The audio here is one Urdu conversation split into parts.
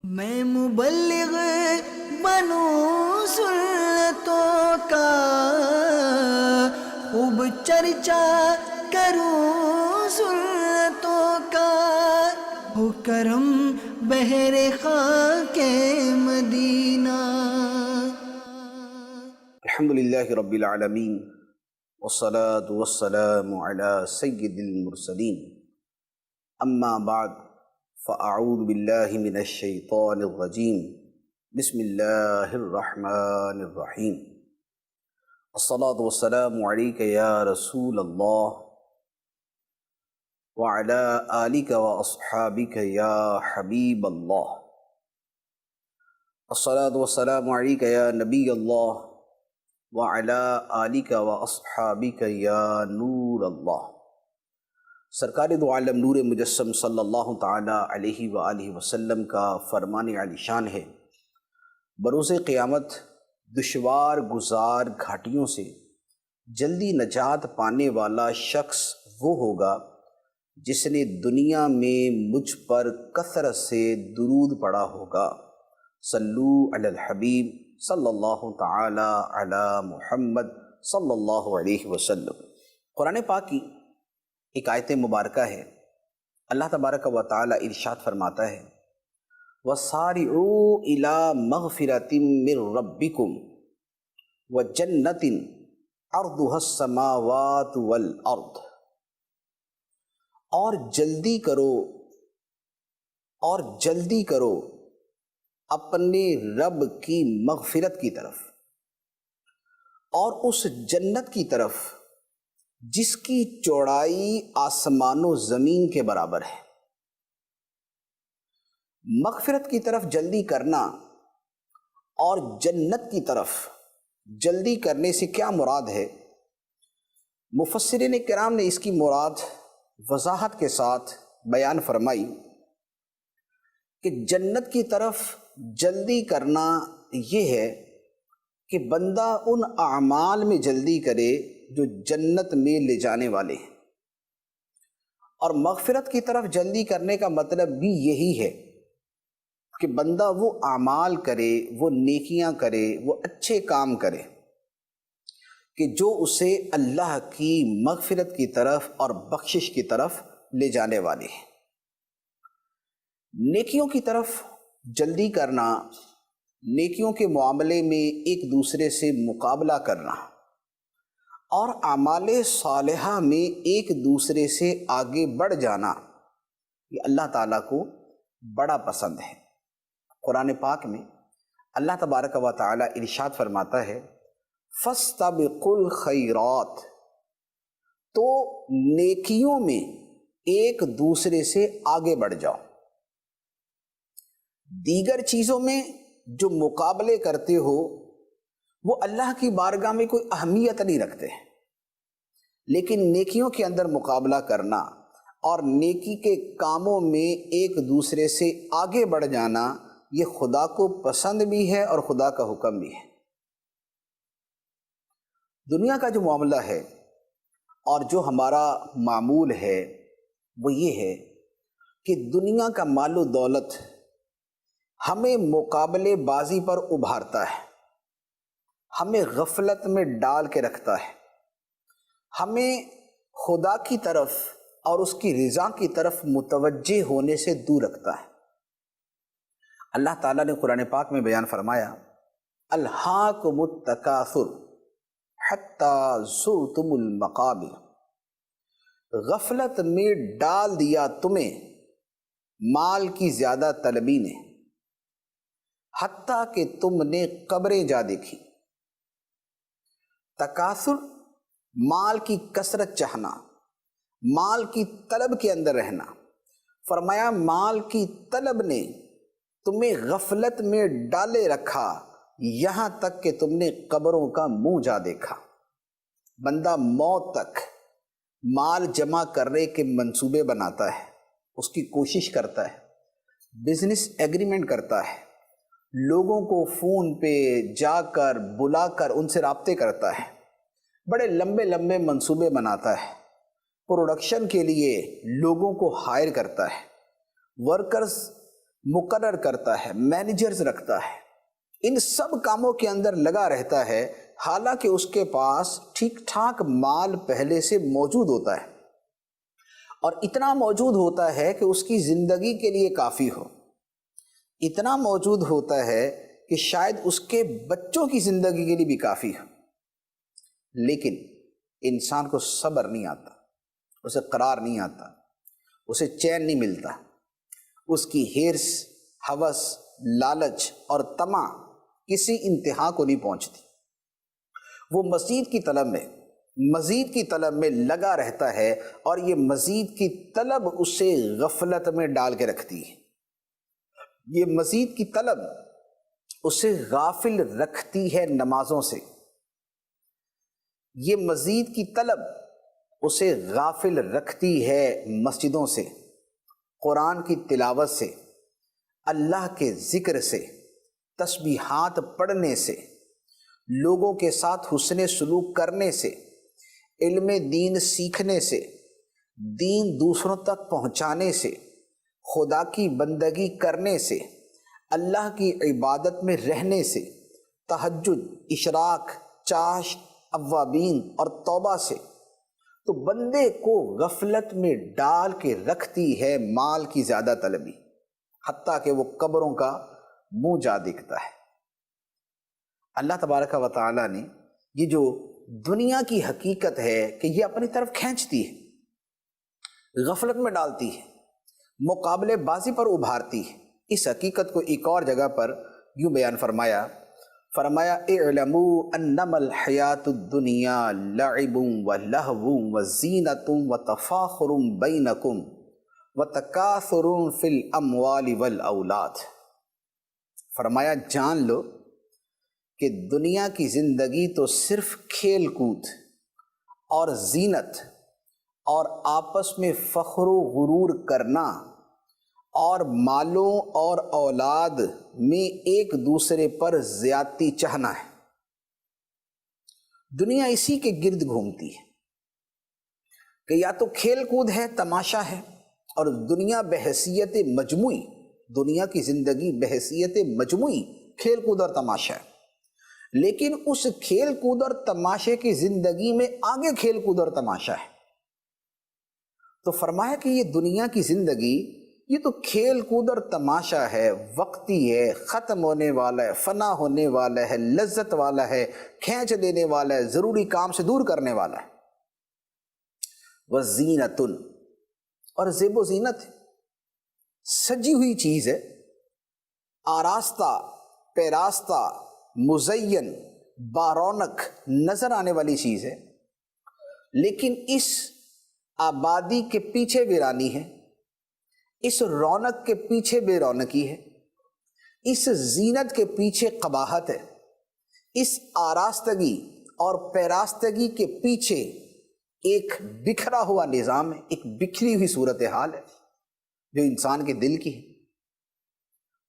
میں مبلغ بنوں سنتوں کا، خوب چرچا کروں سنتوں کا، ہو کرم بہر خاک مدینہ۔ الحمدللہ رب العالمین والصلاة والسلام علی سید المرسلین، اما بعد فاعوذ باللہ من الشیطان الرجیم، بسم اللہ الرحمن الرحیم۔ الصلاة والسلام علیک یا رسول اللہ وعلی آلک واصحابک یا حبیب اللہ۔ الصلاة والسلام علیک یا نبی اللہ وعلی آلک واصحابک یا نور اللہ۔ سرکار دو عالم نور مجسم صلی اللہ تعالی علیہ وآلہ وسلم کا فرمان عالی شان ہے، بروز قیامت دشوار گزار گھاٹیوں سے جلدی نجات پانے والا شخص وہ ہوگا جس نے دنیا میں مجھ پر کثرت سے درود پڑھا ہوگا۔ صلو علی الحبیب صلی اللہ تعالی علی محمد صلی اللہ علیہ وسلم۔ قرآن پاک کی ایک آیت مبارکہ ہے، اللہ تبارک و تعالی ارشاد فرماتا ہے وَسَارِعُوا إِلَىٰ مَغْفِرَةٍ مِّن رَبِّكُمْ وَجَنَّةٍ عَرْضُهَا السَّمَاوَاتُ وَالْأَرْضُ، اور جلدی کرو اپنے رب کی مغفرت کی طرف اور اس جنت کی طرف جس کی چوڑائی آسمان و زمین کے برابر ہے۔ مغفرت کی طرف جلدی کرنا اور جنت کی طرف جلدی کرنے سے کیا مراد ہے؟ مفسرین کرام نے اس کی مراد وضاحت کے ساتھ بیان فرمائی کہ جنت کی طرف جلدی کرنا یہ ہے کہ بندہ ان اعمال میں جلدی کرے جو جنت میں لے جانے والے ہیں، اور مغفرت کی طرف جلدی کرنے کا مطلب بھی یہی ہے کہ بندہ وہ اعمال کرے، وہ نیکیاں کرے، وہ اچھے کام کرے کہ جو اسے اللہ کی مغفرت کی طرف اور بخشش کی طرف لے جانے والے ہیں۔ نیکیوں کی طرف جلدی کرنا، نیکیوں کے معاملے میں ایک دوسرے سے مقابلہ کرنا اور اعمال صالحہ میں ایک دوسرے سے آگے بڑھ جانا، یہ اللہ تعالیٰ کو بڑا پسند ہے۔ قرآن پاک میں اللہ تبارک و تعالیٰ ارشاد فرماتا ہے فَاسْتَبِقُوا الْخَيْرَاتِ، تو نیکیوں میں ایک دوسرے سے آگے بڑھ جاؤ۔ دیگر چیزوں میں جو مقابلے کرتے ہو وہ اللہ کی بارگاہ میں کوئی اہمیت نہیں رکھتے، لیکن نیکیوں کے اندر مقابلہ کرنا اور نیکی کے کاموں میں ایک دوسرے سے آگے بڑھ جانا، یہ خدا کو پسند بھی ہے اور خدا کا حکم بھی ہے۔ دنیا کا جو معاملہ ہے اور جو ہمارا معمول ہے وہ یہ ہے کہ دنیا کا مال و دولت ہمیں مقابلے بازی پر ابھارتا ہے، ہمیں غفلت میں ڈال کے رکھتا ہے، ہمیں خدا کی طرف اور اس کی رضا کی طرف متوجہ ہونے سے دور رکھتا ہے۔ اللہ تعالیٰ نے قرآن پاک میں بیان فرمایا الہاکم التکاثر حتی زرتم المقابر، غفلت میں ڈال دیا تمہیں مال کی زیادہ طلبی نے، حتیٰ کہ تم نے قبریں جا دیکھی۔ تکاثر مال کی کثرت چاہنا، مال کی طلب کے اندر رہنا۔ فرمایا مال کی طلب نے تمہیں غفلت میں ڈالے رکھا، یہاں تک کہ تم نے قبروں کا منہ جا دیکھا۔ بندہ موت تک مال جمع کرنے کے منصوبے بناتا ہے، اس کی کوشش کرتا ہے، بزنس ایگریمنٹ کرتا ہے، لوگوں کو فون پہ جا کر بلا کر ان سے رابطے کرتا ہے، بڑے لمبے لمبے منصوبے بناتا ہے، پروڈکشن کے لیے لوگوں کو ہائر کرتا ہے، ورکرز مقرر کرتا ہے، مینیجرز رکھتا ہے، ان سب کاموں کے اندر لگا رہتا ہے، حالانکہ اس کے پاس ٹھیک ٹھاک مال پہلے سے موجود ہوتا ہے، اور اتنا موجود ہوتا ہے کہ اس کی زندگی کے لیے کافی ہو، اتنا موجود ہوتا ہے کہ شاید اس کے بچوں کی زندگی کے لیے بھی کافی ہو، لیکن انسان کو صبر نہیں آتا، اسے قرار نہیں آتا، اسے چین نہیں ملتا، اس کی ہرس، ہوس، لالچ اور طمع کسی انتہا کو نہیں پہنچتی، وہ مزید کی طلب میں لگا رہتا ہے، اور یہ مزید کی طلب اسے غفلت میں ڈال کے رکھتی ہے، یہ مزید کی طلب اسے غافل رکھتی ہے نمازوں سے، یہ مزید کی طلب اسے غافل رکھتی ہے مسجدوں سے، قرآن کی تلاوت سے، اللہ کے ذکر سے، تسبیحات پڑھنے سے، لوگوں کے ساتھ حسن سلوک کرنے سے، علم دین سیکھنے سے، دین دوسروں تک پہنچانے سے، خدا کی بندگی کرنے سے، اللہ کی عبادت میں رہنے سے، تہجد، اشراق، چاشت، اوابین اور توبہ سے، تو بندے کو غفلت میں ڈال کے رکھتی ہے مال کی زیادہ طلبی، حتیٰ کہ وہ قبروں کا منہ جا دیکھتا ہے۔ اللہ تبارک و تعالیٰ نے یہ جو دنیا کی حقیقت ہے کہ یہ اپنی طرف کھینچتی ہے، غفلت میں ڈالتی ہے، مقابلے بازی پر ابھارتی ہے، اس حقیقت کو ایک اور جگہ پر یوں بیان فرمایا اعلموا انما الحیات الدنیا لعب ولہو وزینۃ وتفاخر بینکم وتکاثر فی الاموال والاولاد، فرمایا جان لو کہ دنیا کی زندگی تو صرف کھیل کود اور زینت اور آپس میں فخر و غرور کرنا اور مالوں اور اولاد میں ایک دوسرے پر زیادتی چاہنا ہے۔ دنیا اسی کے گرد گھومتی ہے کہ یا تو کھیل کود ہے، تماشا ہے، اور دنیا بحیثیت مجموعی، دنیا کی زندگی بحیثیت مجموعی کھیل کود اور تماشا ہے، لیکن اس کھیل کود اور تماشے کی زندگی میں آگے کھیل کود اور تماشا ہے۔ تو فرمایا کہ یہ دنیا کی زندگی یہ تو کھیل کود اور تماشا ہے، وقتی ہے، ختم ہونے والا ہے، فنا ہونے والا ہے، لذت والا ہے، کھینچ لینے والا ہے، ضروری کام سے دور کرنے والا ہے۔ وزینۃ، اور زیب و زینت، سجی ہوئی چیز ہے، آراستہ، پیراستہ، مزین، بارونق نظر آنے والی چیز ہے، لیکن اس آبادی کے پیچھے ویرانی ہے، اس رونق کے پیچھے بے رونقی ہے، اس زینت کے پیچھے قباحت ہے، اس آراستگی اور پیراستگی کے پیچھے ایک بکھرا ہوا نظام ہے، ایک بکھری ہوئی صورتحال ہے جو انسان کے دل کی ہے۔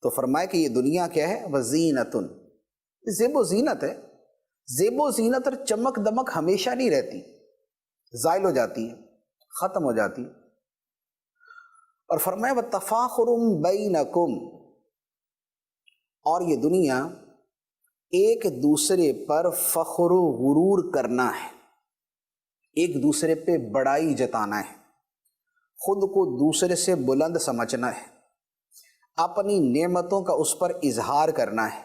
تو فرمایا کہ یہ دنیا کیا ہے؟ وزینۃ، زیب و زینت ہے، زیب و زینت اور چمک دمک ہمیشہ نہیں رہتی، زائل ہو جاتی ہے، ختم ہو جاتی ہے۔ اور فرمایا وتفاخر بینکم، اور یہ دنیا ایک دوسرے پر فخر و غرور کرنا ہے، ایک دوسرے پہ بڑائی جتانا ہے، خود کو دوسرے سے بلند سمجھنا ہے، اپنی نعمتوں کا اس پر اظہار کرنا ہے،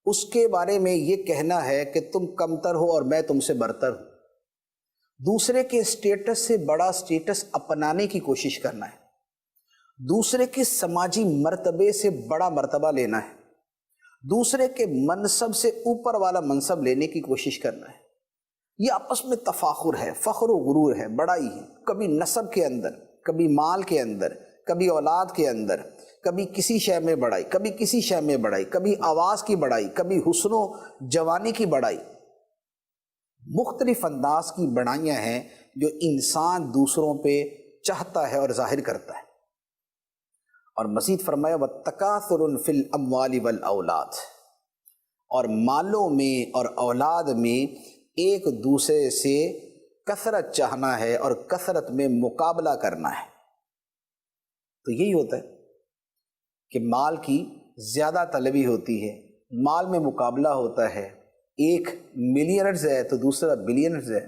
اس کے بارے میں یہ کہنا ہے کہ تم کمتر ہو اور میں تم سے برتر ہوں، دوسرے کے اسٹیٹس سے بڑا اسٹیٹس اپنانے کی کوشش کرنا ہے، دوسرے کے سماجی مرتبے سے بڑا مرتبہ لینا ہے، دوسرے کے منصب سے اوپر والا منصب لینے کی کوشش کرنا ہے۔ یہ آپس میں تفاخر ہے، فخر و غرور ہے، بڑائی ہے، کبھی نسب کے اندر، کبھی مال کے اندر، کبھی اولاد کے اندر، کبھی کسی شے میں بڑائی، کبھی کسی شے میں بڑائی، کبھی آواز کی بڑائی، کبھی حسن و جوانی کی بڑائی، مختلف انداز کی بڑائیاں ہیں جو انسان دوسروں پہ چاہتا ہے اور ظاہر کرتا ہے۔ اور مزید فرمایا وَالتَّكَاثُرٌ فِي الْأَمْوَالِ وَالْأَوْلَادِ، اور مالوں میں اور اولاد میں ایک دوسرے سے کثرت چاہنا ہے اور کثرت میں مقابلہ کرنا ہے۔ تو یہی ہوتا ہے کہ مال کی زیادہ طلبی ہوتی ہے، مال میں مقابلہ ہوتا ہے، ایک ملینرز ہے تو دوسرا بلینرز ہے،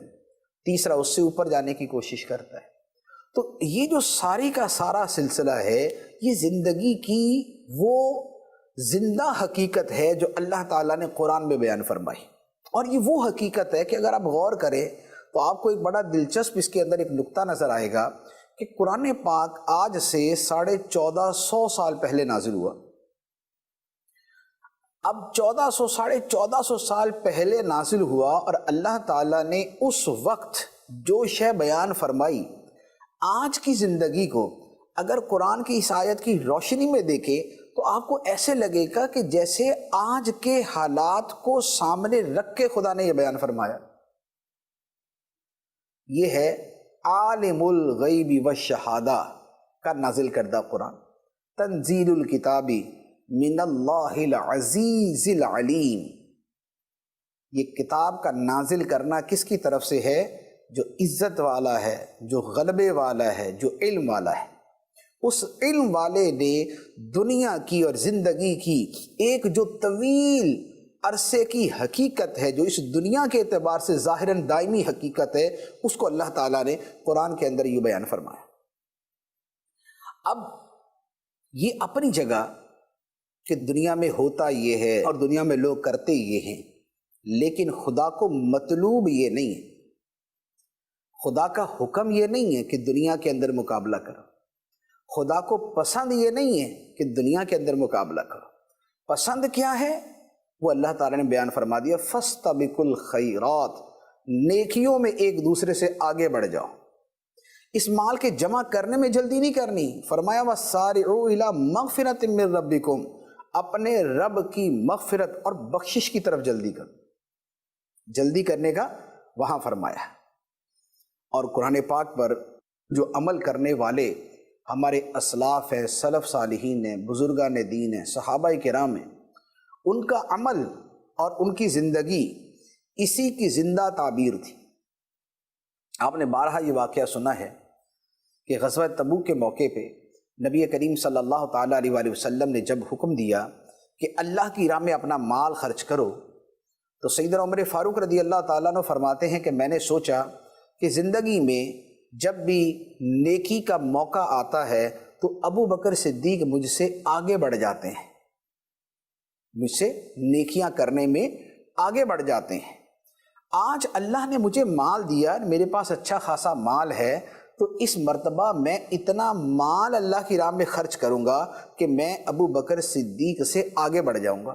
تیسرا اس سے اوپر جانے کی کوشش کرتا ہے۔ تو یہ جو ساری کا سارا سلسلہ ہے، یہ زندگی کی وہ زندہ حقیقت ہے جو اللہ تعالیٰ نے قرآن میں بیان فرمائی، اور یہ وہ حقیقت ہے کہ اگر آپ غور کریں تو آپ کو ایک بڑا دلچسپ اس کے اندر ایک نقطہ نظر آئے گا کہ قرآن پاک آج سے 1450 سال پہلے نازل ہوا۔ اب 1450 سال پہلے نازل ہوا، اور اللہ تعالیٰ نے اس وقت جو شے بیان فرمائی، آج کی زندگی کو اگر قرآن کی اس آیت کی روشنی میں دیکھیں تو آپ کو ایسے لگے گا کہ جیسے آج کے حالات کو سامنے رکھ کے خدا نے یہ بیان فرمایا۔ یہ ہے عالم الغیب والشہادہ کا نازل کردہ قرآن، تنزیل الکتاب من اللہ العزیز العلیم۔ یہ کتاب کا نازل کرنا کس کی طرف سے ہے؟ جو عزت والا ہے، جو غلبے والا ہے، جو علم والا ہے۔ اس علم والے نے دنیا کی اور زندگی کی ایک جو طویل عرصے کی حقیقت ہے، جو اس دنیا کے اعتبار سے ظاہراً دائمی حقیقت ہے، اس کو اللہ تعالیٰ نے قرآن کے اندر یہ بیان فرمایا۔ اب یہ اپنی جگہ کہ دنیا میں ہوتا یہ ہے اور دنیا میں لوگ کرتے یہ ہیں، لیکن خدا کو مطلوب یہ نہیں ہے، خدا کا حکم یہ نہیں ہے کہ دنیا کے اندر مقابلہ کرو، خدا کو پسند یہ نہیں ہے کہ دنیا کے اندر مقابلہ کرو۔ پسند کیا ہے؟ وہ اللہ تعالیٰ نے بیان فرما دیا، فَاسْتَبِقُوا الْخَيْرَاتِ، نیکیوں میں ایک دوسرے سے آگے بڑھ جاؤ۔ اس مال کے جمع کرنے میں جلدی نہیں کرنی، فرمایا وَسَارِعُوا إِلَىٰ مَغْفِرَةٍ مِّن رَبِّكُمْ، اپنے رب کی مغفرت اور بخشش کی طرف جلدی کرو۔ جلدی کرنے کا وہاں فرمایا۔ اور قرآن پاک پر جو عمل کرنے والے ہمارے اسلاف ہیں، سلف صالحین ہیں، بزرگان دین ہیں، صحابہ کرام ہیں، ان کا عمل اور ان کی زندگی اسی کی زندہ تعبیر تھی۔ آپ نے بارہا یہ واقعہ سنا ہے کہ غزوہ تبوک کے موقع پہ نبی کریم صلی اللہ تعالیٰ علیہ وآلہ وسلم نے جب حکم دیا کہ اللہ کی راہ میں اپنا مال خرچ کرو، تو سیدنا عمر فاروق رضی اللہ تعالیٰ عنہ فرماتے ہیں کہ میں نے سوچا کہ زندگی میں جب بھی نیکی کا موقع آتا ہے تو ابو بکر صدیق مجھ سے آگے بڑھ جاتے ہیں، مجھ سے نیکیاں کرنے میں آگے بڑھ جاتے ہیں۔ آج اللہ نے مجھے مال دیا، میرے پاس اچھا خاصا مال ہے، تو اس مرتبہ میں اتنا مال اللہ کی راہ میں خرچ کروں گا کہ میں ابو بکر صدیق سے آگے بڑھ جاؤں گا۔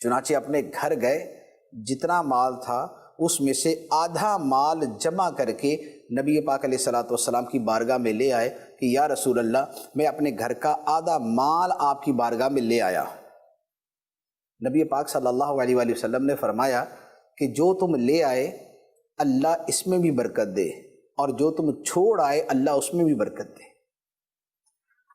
چنانچہ اپنے گھر گئے، جتنا مال تھا اس میں سے آدھا مال جمع کر کے نبی پاک علیہ الصلوۃ والسلام کی بارگاہ میں لے آئے کہ یا رسول اللہ، میں اپنے گھر کا آدھا مال آپ کی بارگاہ میں لے آیا۔ نبی پاک صلی اللہ علیہ وآلہ وسلم نے فرمایا کہ جو تم لے آئے اللہ اس میں بھی برکت دے، اور جو تم چھوڑ آئے اللہ اس میں بھی برکت دے۔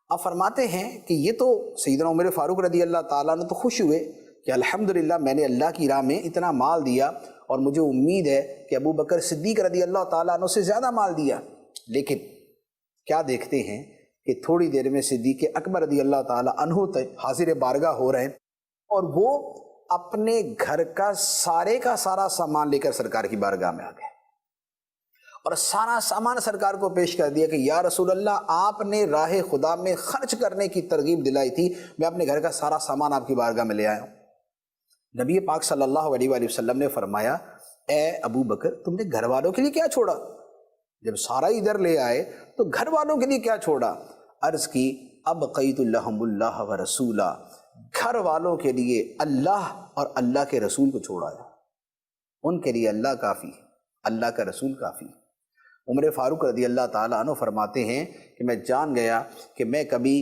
اب فرماتے ہیں کہ یہ تو سیدنا عمر فاروق رضی اللہ تعالیٰ نے تو خوش ہوئے کہ الحمدللہ میں نے اللہ کی راہ میں اتنا مال دیا، اور مجھے امید ہے کہ ابو بکر صدیق رضی اللہ تعالیٰ عنہ سے زیادہ مال دیا۔ لیکن کیا دیکھتے ہیں کہ تھوڑی دیر میں صدیق اکبر رضی اللہ تعالیٰ عنہ حاضر بارگاہ ہو رہے ہیں، اور وہ اپنے گھر کا سارا سامان لے کر سرکار کی بارگاہ میں آ گئے، اور سارا سامان سرکار کو پیش کر دیا کہ یا رسول اللہ، آپ نے راہ خدا میں خرچ کرنے کی ترغیب دلائی تھی، میں اپنے گھر کا سارا سامان آپ کی بارگاہ میں لے آیا ہوں۔ نبی پاک صلی اللہ علیہ وآلہ وسلم نے فرمایا، اے ابو بکر، تم نے گھر والوں کے لیے کیا چھوڑا؟ جب سارا ادھر لے آئے تو گھر والوں کے لیے کیا چھوڑا؟ عرض کی، ابقیت لہم اللہ ورسولہ، گھر والوں کے لیے اللہ اور اللہ کے رسول کو چھوڑایا، ان کے لیے اللہ کافی، اللہ کا رسول کافی۔ عمر فاروق رضی اللہ تعالیٰ عنہ فرماتے ہیں کہ میں جان گیا کہ میں کبھی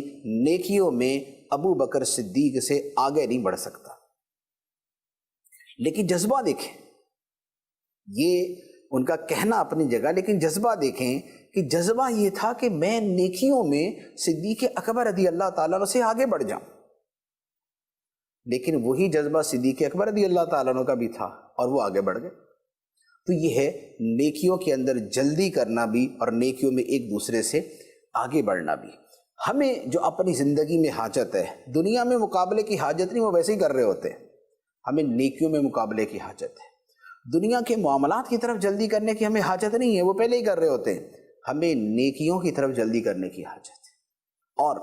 نیکیوں میں ابو بکر صدیق سے آگے نہیں بڑھ سکتا۔ لیکن جذبہ دیکھیں، یہ ان کا کہنا اپنی جگہ، لیکن جذبہ دیکھیں کہ جذبہ یہ تھا کہ میں نیکیوں میں صدیق اکبر رضی اللہ تعالیٰ عنہ سے آگے بڑھ جاؤں۔ لیکن وہی جذبہ صدیق اکبر رضی اللہ تعالیٰ عنہ کا بھی تھا، اور وہ آگے بڑھ گئے۔ تو یہ ہے نیکیوں کے اندر جلدی کرنا بھی، اور نیکیوں میں ایک دوسرے سے آگے بڑھنا بھی۔ ہمیں جو اپنی زندگی میں حاجت ہے، دنیا میں مقابلے کی حاجت نہیں، وہ ویسے ہی کر رہے ہوتے ہیں. ہمیں نیکیوں میں مقابلے کی حاجت ہے. دنیا کے معاملات کی طرف جلدی کرنے کی ہمیں حاجت نہیں ہے، وہ پہلے ہی کر رہے ہوتے ہیں. ہمیں نیکیوں کی طرف جلدی کرنے کی حاجت ہے. اور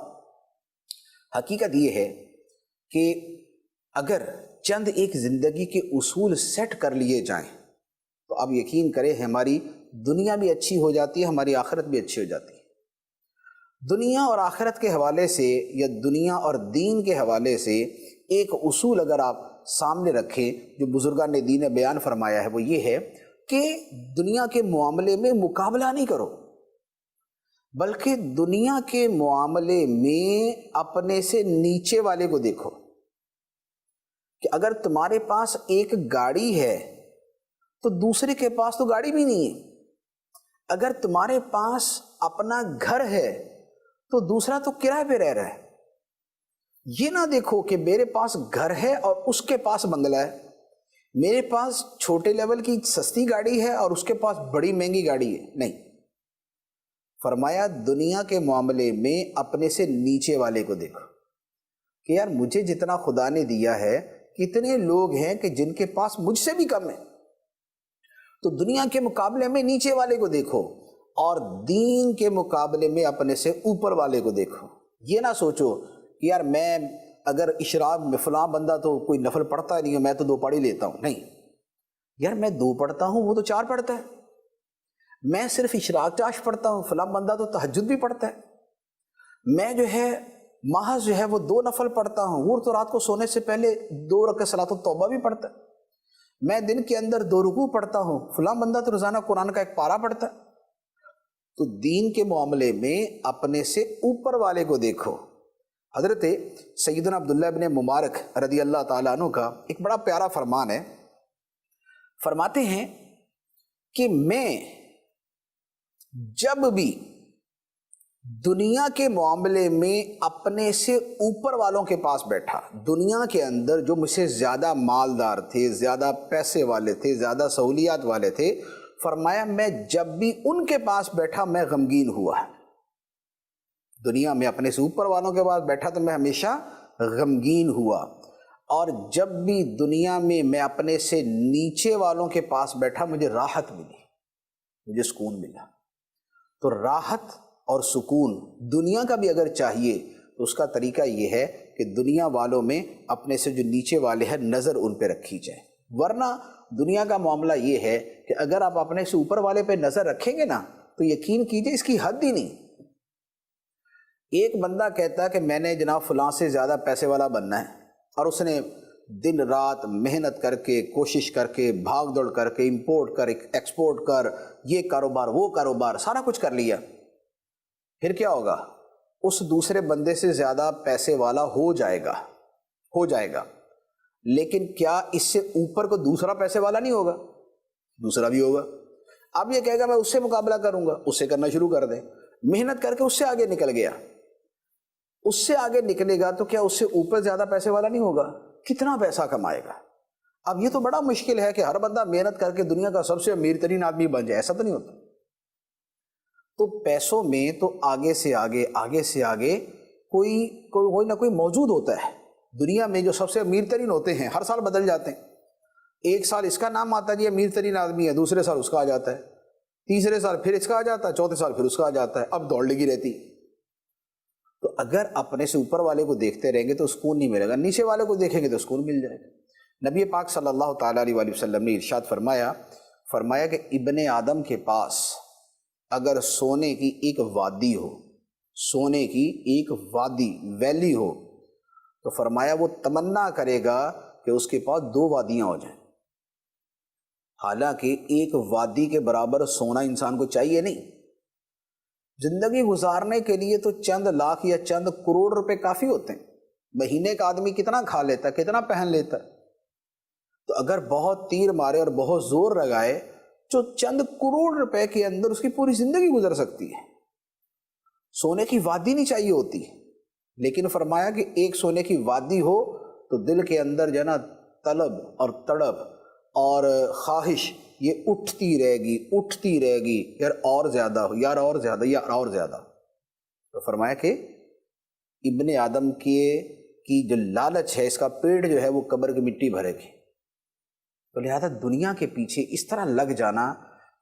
حقیقت یہ ہے کہ اگر چند ایک زندگی کے اصول سیٹ کر لیے جائیں تو اب یقین کریں ہماری دنیا بھی اچھی ہو جاتی ہے، ہماری آخرت بھی اچھی ہو جاتی ہے. دنیا اور آخرت کے حوالے سے یا دنیا اور دین کے حوالے سے ایک اصول اگر آپ سامنے رکھیں جو بزرگان دین نے بیان فرمایا ہے، وہ یہ ہے کہ دنیا کے معاملے میں مقابلہ نہیں کرو، بلکہ دنیا کے معاملے میں اپنے سے نیچے والے کو دیکھو. کہ اگر تمہارے پاس ایک گاڑی ہے تو دوسرے کے پاس تو گاڑی بھی نہیں ہے. اگر تمہارے پاس اپنا گھر ہے تو دوسرا تو کرائے پہ رہ رہا ہے. یہ نہ دیکھو کہ میرے پاس گھر ہے اور اس کے پاس بنگلہ ہے، میرے پاس چھوٹے لیول کی سستی گاڑی ہے اور اس کے پاس بڑی مہنگی گاڑی ہے. نہیں، فرمایا دنیا کے معاملے میں اپنے سے نیچے والے کو دیکھو کہ یار مجھے جتنا خدا نے دیا ہے کتنے لوگ ہیں کہ جن کے پاس مجھ سے بھی کم ہے. تو دنیا کے مقابلے میں نیچے والے کو دیکھو اور دین کے مقابلے میں اپنے سے اوپر والے کو دیکھو. یہ نہ سوچو کہ یار میں اگر اشراق میں فلاں بندہ تو کوئی نفل پڑھتا نہیں ہے، میں تو 2 پڑھ ہی لیتا ہوں. نہیں یار، میں 2 پڑھتا ہوں، وہ تو 4 پڑھتا ہے. میں صرف اشراق چاش پڑھتا ہوں، فلاں بندہ تو تہجد بھی پڑھتا ہے. میں جو ہے محض جو ہے وہ 2 نفل پڑھتا ہوں، وہ تو رات کو سونے سے پہلے 2 رکعت صلاۃ التوبہ بھی پڑھتا ہے. میں دن کے اندر 2 رکوع پڑھتا ہوں، فلاں بندہ تو روزانہ قرآن کا 1 پارہ پڑھتا ہے. تو دین کے معاملے میں اپنے سے اوپر والے کو دیکھو. حضرت سیدنا عبداللہ ابن مبارک رضی اللہ تعالیٰ عنہ کا ایک بڑا پیارا فرمان ہے. فرماتے ہیں کہ میں جب بھی دنیا کے معاملے میں اپنے سے اوپر والوں کے پاس بیٹھا، دنیا کے اندر جو مجھ سے زیادہ مالدار تھے، زیادہ پیسے والے تھے، زیادہ سہولیات والے تھے، فرمایا میں جب بھی ان کے پاس بیٹھا میں غمگین ہوا. دنیا میں اپنے سے اوپر والوں کے پاس بیٹھا تو میں ہمیشہ غمگین ہوا، اور جب بھی دنیا میں میں اپنے سے نیچے والوں کے پاس بیٹھا مجھے راحت ملی، مجھے سکون ملا. تو راحت اور سکون دنیا کا بھی اگر چاہیے تو اس کا طریقہ یہ ہے کہ دنیا والوں میں اپنے سے جو نیچے والے ہیں نظر ان پہ رکھی جائے. ورنہ دنیا کا معاملہ یہ ہے کہ اگر آپ اپنے سے اوپر والے پہ نظر رکھیں گے نا تو یقین کیجئے اس کی حد ہی نہیں. ایک بندہ کہتا ہے کہ میں نے جناب فلاں سے زیادہ پیسے والا بننا ہے، اور اس نے دن رات محنت کر کے، کوشش کر کے، بھاگ دوڑ کر کے، امپورٹ کر ایکسپورٹ کر، یہ کاروبار وہ کاروبار سارا کچھ کر لیا. پھر کیا ہوگا؟ اس دوسرے بندے سے زیادہ پیسے والا ہو جائے گا، لیکن کیا اس سے اوپر کو دوسرا پیسے والا نہیں ہوگا؟ دوسرا بھی ہوگا. اب یہ کہے گا میں اس سے مقابلہ کروں گا، اس سے کرنا شروع کر دیں، محنت کر کے اس سے آگے نکل گیا، اس سے آگے نکلے گا تو کیا اس سے اوپر زیادہ پیسے والا نہیں ہوگا؟ کتنا پیسہ کمائے گا؟ اب یہ تو بڑا مشکل ہے کہ ہر بندہ محنت کر کے دنیا کا سب سے امیر ترین آدمی بن جائے، ایسا تو نہیں ہوتا. تو پیسوں میں تو آگے سے آگے کوئی نہ کوئی موجود ہوتا ہے. دنیا میں جو سب سے امیر ترین ہوتے ہیں ہر سال بدل جاتے ہیں. ایک سال اس کا نام آتا ہے جی امیر ترین آدمی ہے، دوسرے سال اس کا آ جاتا ہے، تیسرے سال پھر اس کا آ جاتا ہے، چوتھے سال پھر اس کا آ جاتا ہے. اب دوڑ لگی رہتی. تو اگر اپنے سے اوپر والے کو دیکھتے رہیں گے تو سکون نہیں ملے گا، نیچے والے کو دیکھیں گے تو سکون مل جائے گا. نبی پاک صلی اللہ تعالیٰ علیہ وسلم نے ارشاد فرمایا کہ ابن آدم کے پاس اگر سونے کی ایک وادی ہو، سونے کی ایک ویلی ہو، تو فرمایا وہ تمنا کرے گا کہ اس کے پاس 2 وادیاں ہو جائیں. حالانکہ ایک وادی کے برابر سونا انسان کو چاہیے نہیں. زندگی گزارنے کے لیے تو چند لاکھ یا چند کروڑ روپے کافی ہوتے ہیں. مہینے کا آدمی کتنا کھا لیتا ہے، کتنا پہن لیتا ہے. تو اگر بہت تیر مارے اور بہت زور لگائے تو چند کروڑ روپے کے اندر اس کی پوری زندگی گزر سکتی ہے. سونے کی وادی نہیں چاہیے ہوتی. لیکن فرمایا کہ ایک سونے کی وادی ہو تو دل کے اندر جو ہے نا طلب اور تڑپ اور خواہش یہ اٹھتی رہے گی، یار اور زیادہ ہو، یار اور زیادہ. تو فرمایا کہ ابن آدم کی جو لالچ ہے، اس کا پیٹ جو ہے وہ قبر کی مٹی بھرے گی۔ تو لہذا دنیا کے پیچھے اس طرح لگ جانا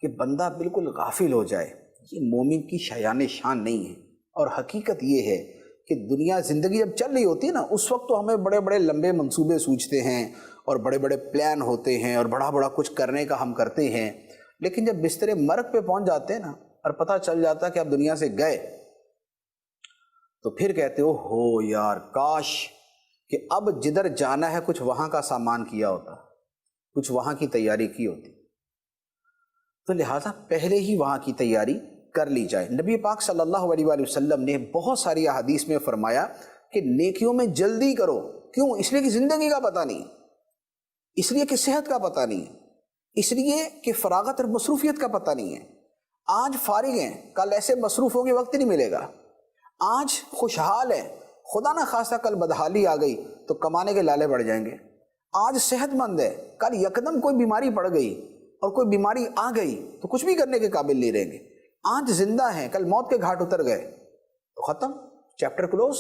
کہ بندہ بالکل غافل ہو جائے، یہ مومن کی شایان شان نہیں ہے۔ اور حقیقت یہ ہے کہ دنیا زندگی جب چل رہی ہوتی ہے نا، اس وقت تو ہمیں بڑے بڑے لمبے منصوبے سوچتے ہیں اور بڑے بڑے پلان ہوتے ہیں اور بڑا بڑا کچھ کرنے کا ہم کرتے ہیں، لیکن جب بستر مرگ پہ پہنچ جاتے ہیں نا اور پتہ چل جاتا ہے کہ آپ دنیا سے گئے، تو پھر کہتے ہو یار کاش کہ اب جدھر جانا ہے کچھ وہاں کا سامان کیا ہوتا، کچھ وہاں کی تیاری کی ہوتی۔ تو لہٰذا پہلے ہی وہاں کی تیاری کر لی جائے۔ نبی پاک صلی اللہ علیہ وآلہ وسلم نے بہت ساری احادیث میں فرمایا کہ نیکیوں میں جلدی کرو۔ کیوں؟ اس لیے کہ زندگی کا پتہ نہیں، اس لیے کہ صحت کا پتہ نہیں، اس لیے کہ فراغت اور مصروفیت کا پتہ نہیں ہے۔ آج فارغ ہیں، کل ایسے مصروف ہوں گے وقت نہیں ملے گا۔ آج خوشحال ہے، خدا نہ خواستہ کل بدحالی آ گئی تو کمانے کے لالے بڑھ جائیں گے۔ آج صحت مند ہے، کل یکدم کوئی بیماری پڑ گئی اور کوئی بیماری آ گئی تو کچھ بھی کرنے کے قابل نہیں رہیں گے۔ آج زندہ ہیں، کل موت کے گھاٹ اتر گئے تو ختم، چیپٹر کلوز۔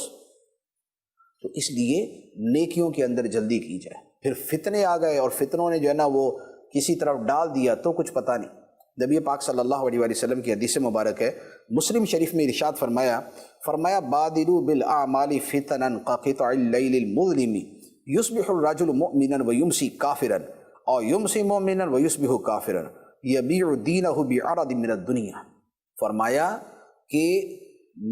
تو اس لیے نیکیوں کے اندر جلدی کی جائے۔ پھر فتنے آ گئے اور فتنوں نے جو ہے نا وہ کسی طرف ڈال دیا تو کچھ پتہ نہیں۔ نبی پاک صلی اللہ علیہ وآلہ وسلم کی حدیث مبارک ہے، مسلم شریف میں ارشاد فرمایا بادروا بالاعمال فتنا كقطع اللیل المظلم یصبح الرجل مؤمنا ویمسی کافرا اور یمسی مؤمنا ویصبح کافرا یبیع دینہ بعرض من الدنیا۔ فرمایا کہ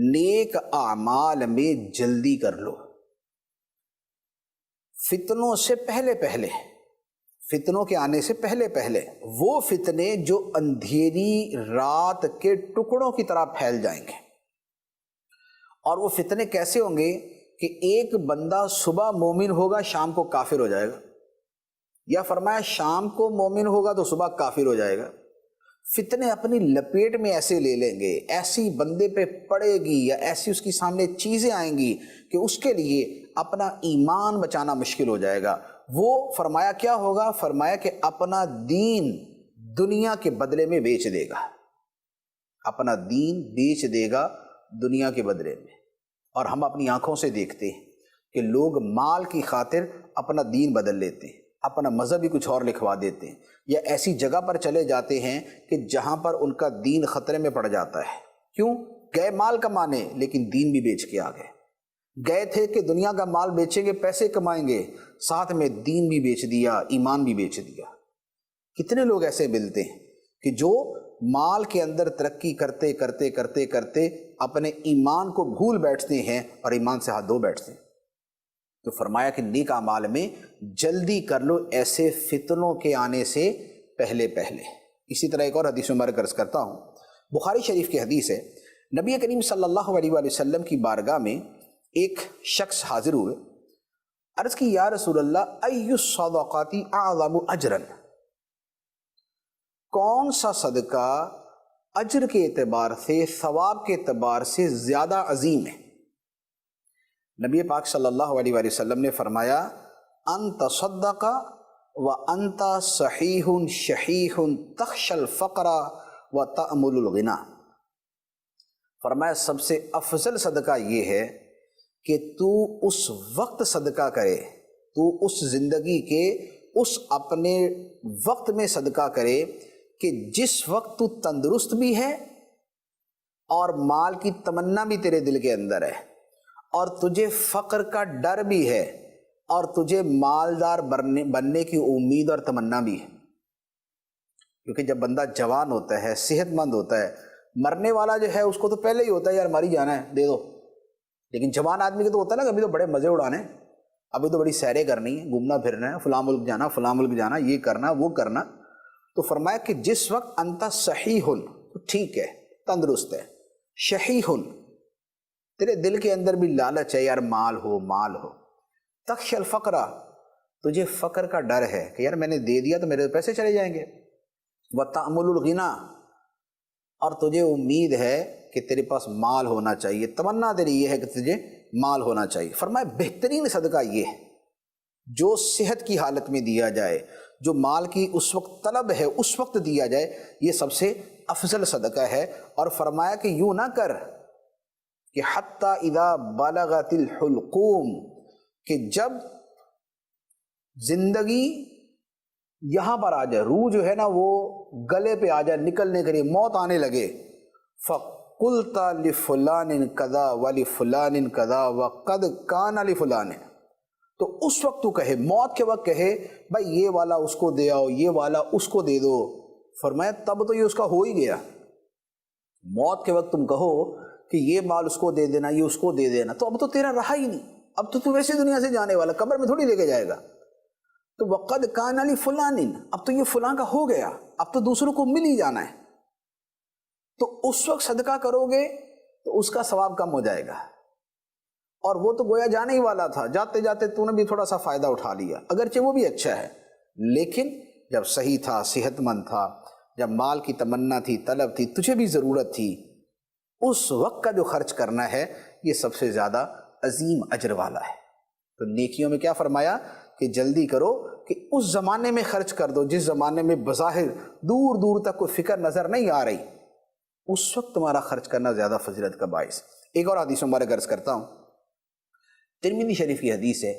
نیک اعمال میں جلدی کر لو، فتنوں سے پہلے، فتنوں کے آنے سے پہلے، وہ فتنے جو اندھیری رات کے ٹکڑوں کی طرح پھیل جائیں گے۔ اور وہ فتنے کیسے ہوں گے کہ ایک بندہ صبح مومن ہوگا، شام کو کافر ہو جائے گا، یا فرمایا شام کو مومن ہوگا تو صبح کافر ہو جائے گا۔ فتنے اپنی لپیٹ میں ایسے لے لیں گے، ایسی بندے پہ پڑے گی یا ایسی اس کی سامنے چیزیں آئیں گی کہ اس کے لیے اپنا ایمان بچانا مشکل ہو جائے گا۔ وہ فرمایا کیا ہوگا؟ فرمایا کہ اپنا دین دنیا کے بدلے میں بیچ دے گا، اپنا دین بیچ دے گا دنیا کے بدلے میں۔ اور ہم اپنی آنکھوں سے دیکھتے ہیں کہ لوگ مال کی خاطر اپنا دین بدل لیتے ہیں، اپنا مذہب ہی کچھ اور لکھوا دیتے ہیں، یا ایسی جگہ پر چلے جاتے ہیں کہ جہاں پر ان کا دین خطرے میں پڑ جاتا ہے۔ کیوں؟ گئے مال کمانے لیکن دین بھی بیچ کے آ گئے تھے کہ دنیا کا مال بیچیں گے، پیسے کمائیں گے، ساتھ میں دین بھی بیچ دیا، ایمان بھی بیچ دیا۔ کتنے لوگ ایسے ملتے ہیں کہ جو مال کے اندر ترقی کرتے اپنے ایمان کو بھول بیٹھتے ہیں اور ایمان سے ہاتھ دھو بیٹھتے ہیں۔ تو فرمایا کہ نیک اعمال میں جلدی کر لو ایسے فتنوں کے آنے سے پہلے۔ اسی طرح ایک اور حدیث میں عرض کرتا ہوں، بخاری شریف کی حدیث ہے، نبی کریم صلی اللہ علیہ وآلہ وسلم کی بارگاہ میں ایک شخص حاضر ہوئے، عرض کی یا رسول اللہ ای الصدقات اعظم اجرا، کون سا صدقہ اجر کے اعتبار سے، ثواب کے اعتبار سے زیادہ عظیم ہے؟ نبی پاک صلی اللہ علیہ وآلہ وسلم نے فرمایا انت صدق وانت صحیح شحیح تخشى الفقر وتأمل الغنى۔ فرمایا سب سے افضل صدقہ یہ ہے کہ تو اس وقت صدقہ کرے، تو اس زندگی کے اس اپنے وقت میں صدقہ کرے کہ جس وقت تو تندرست بھی ہے اور مال کی تمنا بھی تیرے دل کے اندر ہے، اور تجھے فقر کا ڈر بھی ہے، اور تجھے مالدار بننے کی امید اور تمنا بھی ہے۔ کیونکہ جب بندہ جوان ہوتا ہے، صحت مند ہوتا ہے، مرنے والا جو ہے اس کو تو پہلے ہی ہوتا ہے یار ماری جانا ہے دے دو، لیکن جوان آدمی کو تو ہوتا ہے نا کہ ابھی تو بڑے مزے اڑانے، ابھی تو بڑی سیریں کرنی ہے، گھومنا پھرنا ہے، فلاں ملک جانا، فلاں ملک جانا، یہ کرنا وہ کرنا۔ تو فرمایا کہ جس وقت انت صحیح تو ٹھیک ہے، تندرست ہے، شحیح تیرے دل کے اندر بھی لالچ ہے یار مال ہو، تخشى الفقر، تجھے فقر کا ڈر ہے کہ یار میں نے دے دیا تو میرے پیسے چلے جائیں گے، وتأمل الغنى، اور تجھے امید ہے کہ تیرے پاس مال ہونا چاہیے، تمنا تیری یہ ہے کہ تجھے مال ہونا چاہیے۔ فرمایا بہترین صدقہ یہ ہے جو صحت کی حالت میں دیا جائے، جو مال کی اس وقت طلب ہے اس وقت دیا جائے، یہ سب سے افضل صدقہ ہے۔ اور فرمایا کہ یوں نہ کر کہ حتی اذا بلغت الحلقوم، کہ جب زندگی یہاں پر آ جائے، روح جو ہے نا وہ گلے پہ آ جائے، نکلنے کے لیے موت آنے لگے، فَقُلْتَ لِفُلَانٍ كَذَا وَلِفُلَانٍ كَذَا وَقَدْ كَانَ لِفُلَانٍ، تو اس وقت تو کہے، موت کے وقت کہے بھائی یہ والا اس کو دے آؤ، یہ والا اس کو دے دو۔ فرمایا تب تو یہ اس کا ہو ہی گیا۔ موت کے وقت تم کہو کہ یہ مال اس کو دے دینا، یہ اس کو دے دینا، تو اب تو تیرا رہا ہی نہیں، اب تو ویسے دنیا سے جانے والا، قبر میں تھوڑی لے کے جائے گا۔ تو وقد کان لفلان، اب تو یہ فلاں کا ہو گیا، اب تو دوسروں کو مل ہی جانا ہے، تو اس وقت صدقہ کرو گے تو اس کا ثواب کم ہو جائے گا، اور وہ تو گویا جانے ہی والا تھا، جاتے جاتے تو نے بھی تھوڑا سا فائدہ اٹھا لیا، اگرچہ وہ بھی اچھا ہے، لیکن جب صحیح تھا، صحت مند تھا، جب مال کی تمنا تھی، طلب تھی، تجھے بھی ضرورت تھی، اس وقت کا جو خرچ کرنا ہے یہ سب سے زیادہ عظیم اجر والا ہے۔ تو نیکیوں میں کیا فرمایا کہ جلدی کرو کہ اس زمانے میں خرچ کر دو جس زمانے میں بظاہر دور دور تک کوئی فکر نظر نہیں آ رہی، اس وقت تمہارا خرچ کرنا زیادہ فضیلت کا باعث۔ ایک اور حدیث مبارک عرض کرتا ہوں، ترمذی شریف کی حدیث ہے،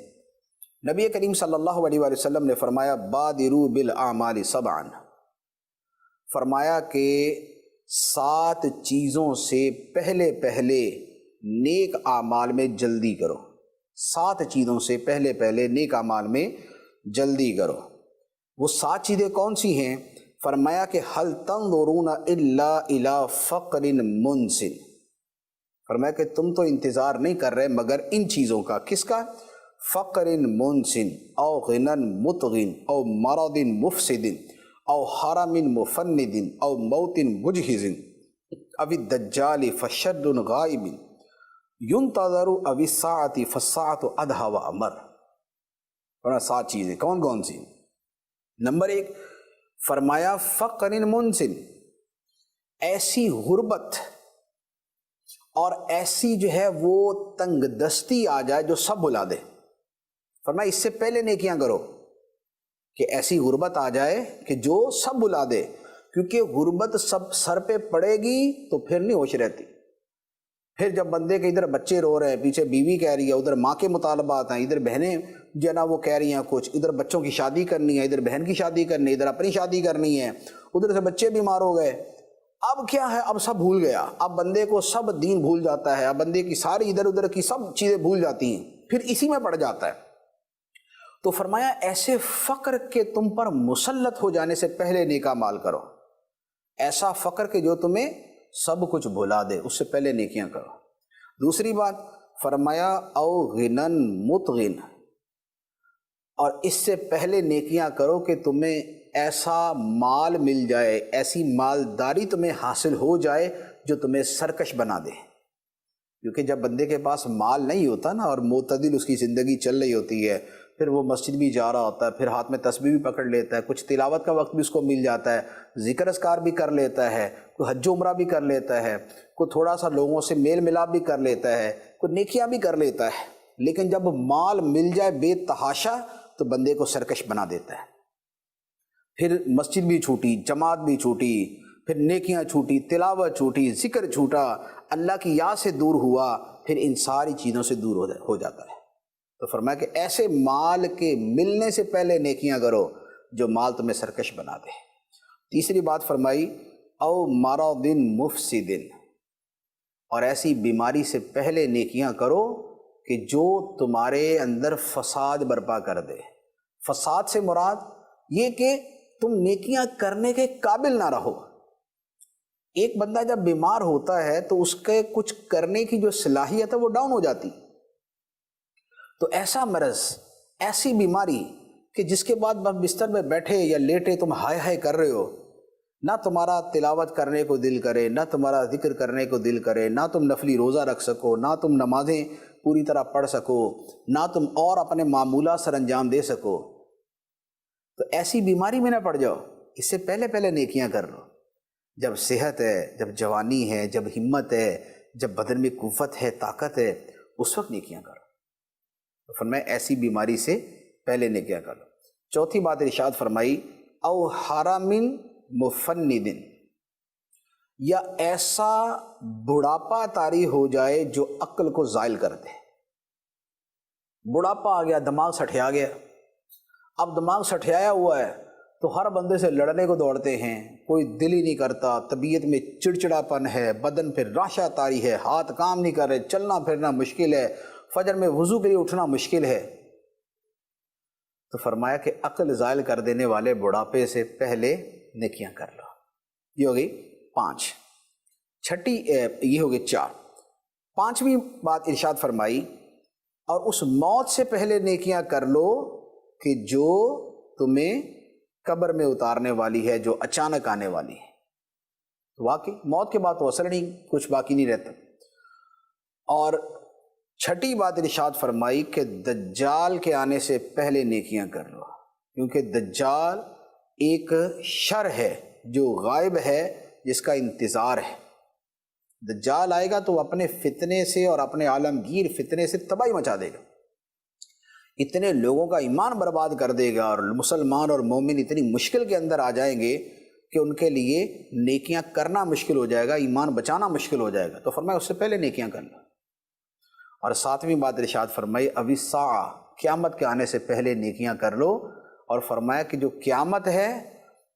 نبی کریم صلی اللہ علیہ وآلہ وسلم نے فرمایا بادروا بالاعمال سبعا، فرمایا کہ 7 چیزوں سے پہلے پہلے نیک اعمال میں جلدی کرو، 7 چیزوں سے پہلے پہلے نیک اعمال میں جلدی کرو۔ وہ 7 چیزیں کون سی ہیں؟ فرمایا کہ هل تنظرون الا الى فقر منسن، فرمایا کہ تم تو انتظار نہیں کر رہے مگر ان چیزوں کا، کس کا؟ فقر منسن او غنى مطغن او مرض مفسد او حرم مفند او موت مجہز او الدجال فشد غائب ينتظر او الساعة فالساعة ادہى وامر۔ 7 چیزیں کون کون سی؟ نمبر 1 فرمایا فقر منسن، ایسی غربت اور ایسی جو ہے وہ تنگ دستی آ جائے جو سب بلا دے۔ فرمایا اس سے پہلے نیکیاں کرو کہ ایسی غربت آ جائے کہ جو سب بلا دے، کیونکہ غربت سب سر پہ پڑے گی تو پھر نہیں ہوش رہتی۔ پھر جب بندے کے ادھر بچے رو رہے ہیں، پیچھے بیوی کہہ رہی ہے، ادھر ماں کے مطالبات ہیں، ادھر بہنیں جو ہے نا وہ کہہ رہی ہیں کچھ، ادھر بچوں کی شادی کرنی ہے، ادھر بہن کی شادی کرنی ہے، ادھر اپنی شادی کرنی ہے، ادھر سے بچے بیمار ہو گئے، اب کیا ہے؟ اب سب بھول گیا، اب بندے کو سب دین بھول جاتا ہے، اب بندے کی ساری ادھر ادھر کی سب چیزیں بھول جاتی ہیں، پھر اسی میں پڑ جاتا ہے۔ تو فرمایا ایسے فقر کے تم پر مسلط ہو جانے سے پہلے نیکا مال کرو، ایسا فقر کہ جو تمہیں سب کچھ بھلا دے، اس سے پہلے نیکیاں کرو۔ دوسری بات فرمایا او غنن مطغن، اور اس سے پہلے نیکیاں کرو کہ تمہیں ایسا مال مل جائے، ایسی مالداری تمہیں حاصل ہو جائے جو تمہیں سرکش بنا دے۔ کیونکہ جب بندے کے پاس مال نہیں ہوتا نا اور معتدل اس کی زندگی چل رہی ہوتی ہے، پھر وہ مسجد بھی جا رہا ہوتا ہے، پھر ہاتھ میں تسبیح بھی پکڑ لیتا ہے، کچھ تلاوت کا وقت بھی اس کو مل جاتا ہے، ذکر اذکار بھی کر لیتا ہے، کوئی حج و عمرہ بھی کر لیتا ہے، کوئی تھوڑا سا لوگوں سے میل ملاپ بھی کر لیتا ہے، کوئی نیکیاں بھی کر لیتا ہے، لیکن جب مال مل جائے بے تحاشا تو بندے کو سرکش بنا دیتا ہے۔ پھر مسجد بھی چھوٹی، جماعت بھی چھوٹی، پھر نیکیاں چھوٹی، تلاوت چھوٹی، ذکر چھوٹا، اللہ کی یاد سے دور ہوا، پھر ان ساری چیزوں سے دور ہو جاتا ہے۔ تو فرمایا کہ ایسے مال کے ملنے سے پہلے نیکیاں کرو جو مال تمہیں سرکش بنا دے۔ تیسری بات فرمائی او مرض مفسد، اور ایسی بیماری سے پہلے نیکیاں کرو کہ جو تمہارے اندر فساد برپا کر دے۔ فساد سے مراد یہ کہ تم نیکیاں کرنے کے قابل نہ رہو۔ ایک بندہ جب بیمار ہوتا ہے تو اس کے کچھ کرنے کی جو صلاحیت ہے وہ ڈاؤن ہو جاتی، تو ایسا مرض، ایسی بیماری کہ جس کے بعد بستر میں بیٹھے یا لیٹے تم ہائے ہائے کر رہے ہو، نہ تمہارا تلاوت کرنے کو دل کرے، نہ تمہارا ذکر کرنے کو دل کرے، نہ تم نفلی روزہ رکھ سکو، نہ تم نمازیں پوری طرح پڑھ سکو، نہ تم اور اپنے معمولات سر انجام دے سکو، تو ایسی بیماری میں نہ پڑ جاؤ، اس سے پہلے پہلے نیکیاں کر لو۔ جب صحت ہے، جب جوانی ہے، جب ہمت ہے، جب بدن میں قوت ہے، طاقت ہے، اس وقت نیکیاں کرو۔ تو فرمایا ایسی بیماری سے پہلے نیکیاں کر لو۔ چوتھی بات ارشاد فرمائی او حرام مفند، یا ایسا بڑھاپا طاری ہو جائے جو عقل کو زائل کر دے. بڑھاپا آ گیا، دماغ سٹھیا گیا. اب دماغ سٹھیایا ہوا ہے تو ہر بندے سے لڑنے کو دوڑتے ہیں، کوئی دل ہی نہیں کرتا، طبیعت میں چڑچڑاپن ہے، بدن پہ راشا طاری ہے، ہاتھ کام نہیں کر رہے، چلنا پھرنا مشکل ہے، فجر میں وضو کے لیے اٹھنا مشکل ہے. تو فرمایا کہ عقل زائل کر دینے والے بڑھاپے سے پہلے نیکیاں کر لو. یہ ہو گئی 5. چھٹی یہ ہو گئی 4. 5ویں بات ارشاد فرمائی اور اس موت سے پہلے نیکیاں کر لو کہ جو تمہیں قبر میں اتارنے والی ہے، جو اچانک آنے والی ہے. واقعی موت کے بعد تو اثر نہیں، کچھ باقی نہیں رہتا. اور چھٹی بات ارشاد فرمائی کہ دجال کے آنے سے پہلے نیکیاں کر لو، کیونکہ دجال ایک شر ہے جو غائب ہے، جس کا انتظار ہے. دجال آئے گا تو وہ اپنے فتنے سے اور اپنے عالمگیر فتنے سے تباہی مچا دے گا، اتنے لوگوں کا ایمان برباد کر دے گا، اور مسلمان اور مومن اتنی مشکل کے اندر آ جائیں گے کہ ان کے لیے نیکیاں کرنا مشکل ہو جائے گا، ایمان بچانا مشکل ہو جائے گا. تو فرمایا اس سے پہلے نیکیاں کر لو. اور 7ویں بات ارشاد فرمائی ابھی قیامت کے آنے سے پہلے نیکیاں کر لو. اور فرمایا کہ جو قیامت ہے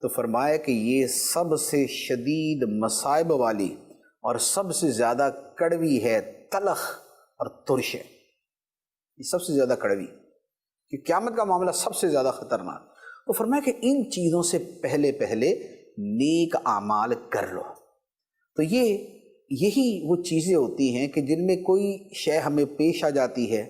تو فرمایا کہ یہ سب سے شدید مصائب والی اور سب سے زیادہ کڑوی ہے، تلخ اور ترش ہے. یہ سب سے زیادہ کڑوی، کہ قیامت کا معاملہ سب سے زیادہ خطرناک. تو فرمایا کہ ان چیزوں سے پہلے نیک اعمال کر لو. تو یہی وہ چیزیں ہوتی ہیں کہ جن میں کوئی شے ہمیں پیش آ جاتی ہے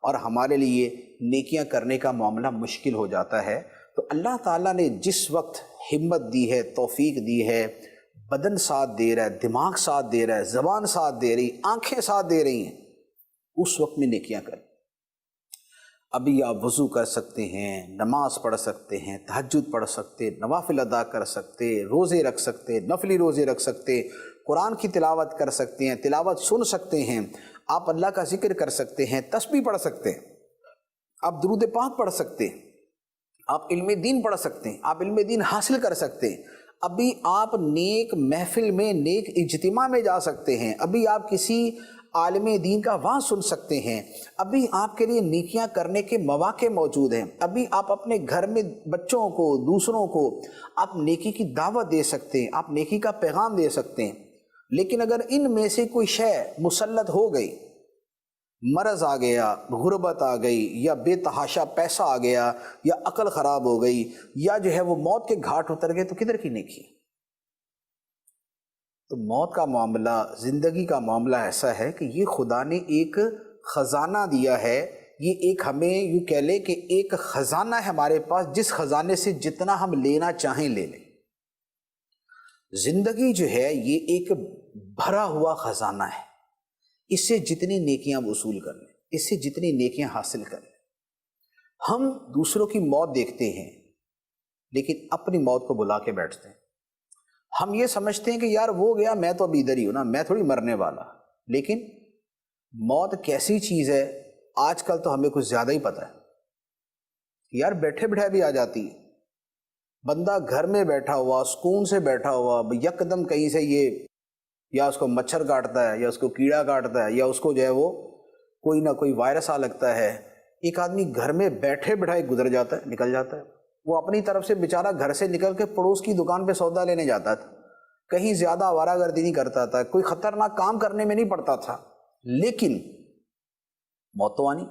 اور ہمارے لیے نیکیاں کرنے کا معاملہ مشکل ہو جاتا ہے. تو اللہ تعالیٰ نے جس وقت ہمت دی ہے، توفیق دی ہے، بدن ساتھ دے رہا ہے، دماغ ساتھ دے رہا ہے، زبان ساتھ دے رہی، آنکھیں ساتھ دے رہی ہیں، اس وقت میں نیکیاں کریں. ابھی آپ وضو کر سکتے ہیں، نماز پڑھ سکتے ہیں، تہجد پڑھ سکتے، نوافل ادا کر سکتے، روزے رکھ سکتے، نفلی روزے رکھ سکتے، قرآن کی تلاوت کر سکتے ہیں، تلاوت سن سکتے ہیں، آپ اللہ کا ذکر کر سکتے ہیں، تسبیح پڑھ سکتے ہیں، آپ درود پاک پڑھ سکتے ہیں، آپ علم دین پڑھ سکتے ہیں، آپ علم دین حاصل کر سکتے ہیں. ابھی آپ نیک محفل میں، نیک اجتماع میں جا سکتے ہیں، ابھی آپ کسی عالم دین کا وعظ سن سکتے ہیں، ابھی آپ کے لیے نیکیاں کرنے کے مواقع موجود ہیں، ابھی آپ اپنے گھر میں بچوں کو، دوسروں کو آپ نیکی کی دعوت دے سکتے ہیں، آپ نیکی کا پیغام دے سکتے ہیں. لیکن اگر ان میں سے کوئی شے مسلط ہو گئی، مرض آ گیا، غربت آ گئی، یا بے تحاشا پیسہ آ گیا، یا عقل خراب ہو گئی، یا جو ہے وہ موت کے گھاٹ اتر گئے، تو کدھر کی نیکی؟ تو موت کا معاملہ، زندگی کا معاملہ ایسا ہے کہ یہ خدا نے ایک خزانہ دیا ہے. یہ ایک ہمیں یوں کہہ لے کہ ایک خزانہ ہے ہمارے پاس، جس خزانے سے جتنا ہم لینا چاہیں لے لیں. زندگی جو ہے یہ ایک بھرا ہوا خزانہ ہے. اس سے جتنی نیکیاں وصول کر لیں، اس سے جتنی نیکیاں حاصل کر لیں. ہم دوسروں کی موت دیکھتے ہیں لیکن اپنی موت کو بلا کے بیٹھتے ہیں. ہم یہ سمجھتے ہیں کہ یار وہ گیا، میں تو اب ادھر ہی ہوں نا، میں تھوڑی مرنے والا. لیکن موت کیسی چیز ہے آج کل تو ہمیں کچھ زیادہ ہی پتہ ہے. یار بیٹھے بیٹھے بھی آ جاتی ہے. بندہ گھر میں بیٹھا ہوا، سکون سے بیٹھا ہوا، یکدم کہیں سے یہ یا اس کو مچھر کاٹتا ہے، یا اس کو کیڑا کاٹتا ہے، یا اس کو جو ہے وہ کوئی نہ کوئی وائرس آ لگتا ہے. ایک آدمی گھر میں بیٹھے بیٹھائے گزر جاتا ہے، نکل جاتا ہے. وہ اپنی طرف سے بیچارہ گھر سے نکل کے پڑوس کی دکان پہ سودا لینے جاتا تھا، کہیں زیادہ آوارہ گردی نہیں کرتا تھا، کوئی خطرناک کام کرنے میں نہیں پڑتا تھا. لیکن موت تو آنی.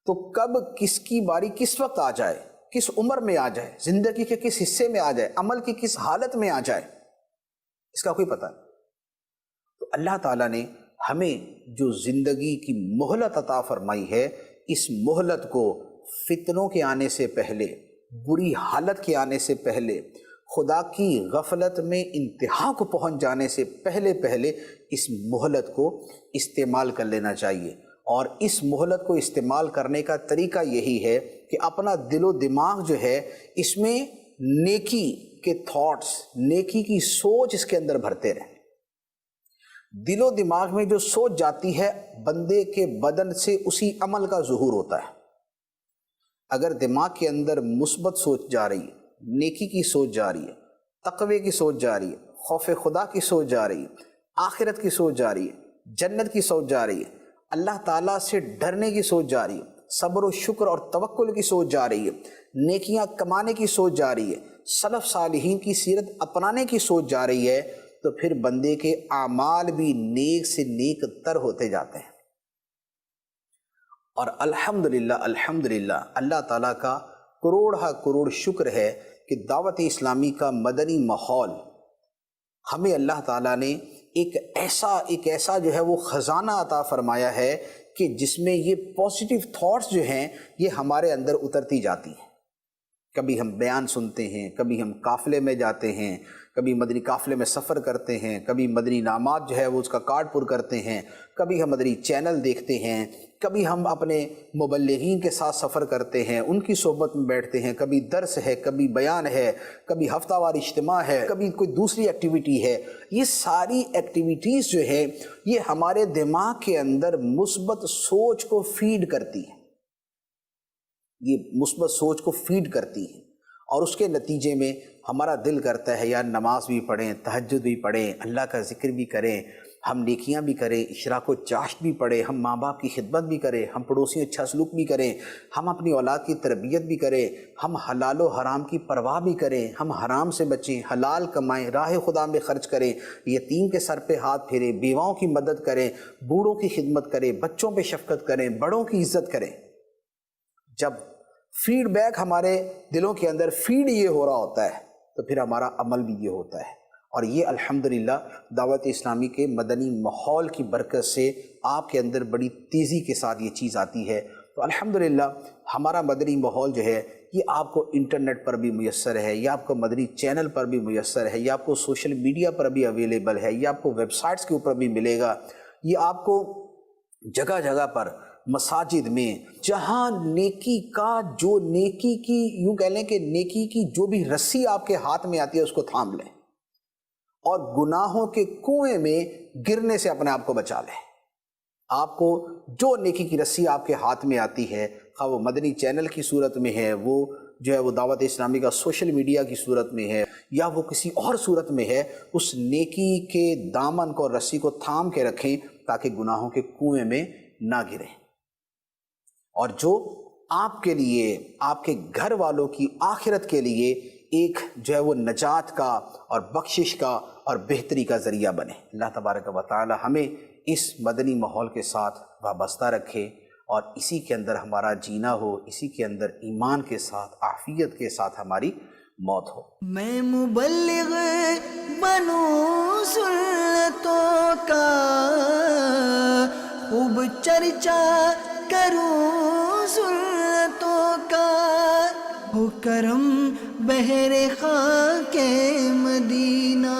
تو کب کس کی باری کس وقت آ جائے، کس عمر میں آ جائے، زندگی کے کس حصے میں آ جائے، عمل کی کس حالت میں آ جائے، اس کا کوئی پتہ نہیں. تو اللہ تعالیٰ نے ہمیں جو زندگی کی مہلت عطا فرمائی ہے، اس مہلت کو فتنوں کے آنے سے پہلے، بری حالت کے آنے سے پہلے، خدا کی غفلت میں انتہا کو پہنچ جانے سے پہلے اس مہلت کو استعمال کر لینا چاہیے. اور اس مہلت کو استعمال کرنے کا طریقہ یہی ہے کہ اپنا دل و دماغ جو ہے اس میں نیکی کے تھاٹس، نیکی کی سوچ اس کے اندر بھرتے رہیں. دل و دماغ میں جو سوچ جاتی ہے، بندے کے بدن سے اسی عمل کا ظہور ہوتا ہے. اگر دماغ کے اندر مثبت سوچ جا رہی ہے، نیکی کی سوچ جا رہی ہے، تقوی کی سوچ جا رہی ہے، خوف خدا کی سوچ جا رہی ہے، آخرت کی سوچ جا رہی ہے، جنت کی سوچ جا رہی ہے، اللہ تعالیٰ سے ڈرنے کی سوچ جا رہی ہے، صبر و شکر اور توکل کی سوچ جا رہی ہے، نیکیاں کمانے کی سوچ جا رہی ہے، سلف صالحین کی سیرت اپنانے کی سوچ جا رہی ہے، تو پھر بندے کے اعمال بھی نیک سے نیک تر ہوتے جاتے ہیں۔ اور الحمدللہ اللہ تعالیٰ کا کروڑ کروڑ شکر ہے کہ دعوت اسلامی کا مدنی ماحول ہمیں اللہ تعالیٰ نے ایک ایسا جو ہے وہ خزانہ عطا فرمایا ہے کہ جس میں یہ پازیٹیو تھاٹس جو ہیں یہ ہمارے اندر اترتی جاتی ہیں۔ کبھی ہم بیان سنتے ہیں، کبھی ہم قافلے میں جاتے ہیں، کبھی مدنی قافلے میں سفر کرتے ہیں، کبھی مدنی انعامات جو ہے وہ اس کا کارڈ پر کرتے ہیں، کبھی ہم مدنی چینل دیکھتے ہیں، کبھی ہم اپنے مبلغین کے ساتھ سفر کرتے ہیں، ان کی صحبت میں بیٹھتے ہیں، کبھی درس ہے، کبھی بیان ہے، کبھی ہفتہ وار اجتماع ہے، کبھی کوئی دوسری ایکٹیویٹی ہے۔ یہ ساری ایکٹیویٹیز جو ہے یہ ہمارے دماغ کے اندر مثبت سوچ کو فیڈ کرتی ہے، یہ مثبت سوچ کو فیڈ کرتی ہے، اور اس کے نتیجے میں ہمارا دل کرتا ہے یار نماز بھی پڑھیں، تہجد بھی پڑھیں، اللہ کا ذکر بھی کریں، ہم نیکیاں بھی کریں، اشراق و چاشت بھی پڑھیں، ہم ماں باپ کی خدمت بھی کریں، ہم پڑوسیوں اچھا سلوک بھی کریں، ہم اپنی اولاد کی تربیت بھی کریں، ہم حلال و حرام کی پرواہ بھی کریں، ہم حرام سے بچیں، حلال کمائیں، راہ خدا میں خرچ کریں، یتیم کے سر پہ ہاتھ پھیریں، بیواؤں کی مدد کریں، بوڑھوں کی خدمت کریں، بچوں پہ شفقت کریں، بڑوں کی عزت کریں۔ جب فیڈ بیک ہمارے دلوں کے اندر فیڈ یہ ہو رہا ہوتا ہے تو پھر ہمارا عمل بھی یہ ہوتا ہے، اور یہ الحمدللہ دعوت اسلامی کے مدنی ماحول کی برکت سے آپ کے اندر بڑی تیزی کے ساتھ یہ چیز آتی ہے۔ تو الحمدللہ ہمارا مدنی ماحول جو ہے یہ آپ کو انٹرنیٹ پر بھی میسر ہے، یا آپ کو مدنی چینل پر بھی میسر ہے، یا آپ کو سوشل میڈیا پر بھی اویلیبل ہے، یا آپ کو ویب سائٹس کے اوپر بھی ملے گا۔ یہ آپ کو جگہ جگہ پر، مساجد میں، جہاں نیکی کا جو نیکی کی یوں کہہ لیں کہ نیکی کی جو بھی رسی آپ کے ہاتھ میں آتی ہے اس کو تھام لیں، اور گناہوں کے کنویں میں گرنے سے اپنے آپ کو بچا لیں۔ آپ کو جو نیکی کی رسی آپ کے ہاتھ میں آتی ہے، خواہ وہ مدنی چینل کی صورت میں ہے، وہ جو ہے وہ دعوت اسلامی کا سوشل میڈیا کی صورت میں ہے، یا وہ کسی اور صورت میں ہے، اس نیکی کے دامن کو، رسی کو تھام کے رکھیں تاکہ گناہوں کے کنویں میں نہ گریں، اور جو آپ کے لیے، آپ کے گھر والوں کی آخرت کے لیے ایک جو ہے وہ نجات کا اور بخشش کا اور بہتری کا ذریعہ بنے۔ اللہ تبارک و تعالی ہمیں اس مدنی ماحول کے ساتھ وابستہ رکھے، اور اسی کے اندر ہمارا جینا ہو، اسی کے اندر ایمان کے ساتھ، عافیت کے ساتھ ہماری موت ہو۔ میں مبلغ بنوں سنتوں کا، خوب چرچا کروں سنتوں کا، ہو کرم بہر خاک مدینہ۔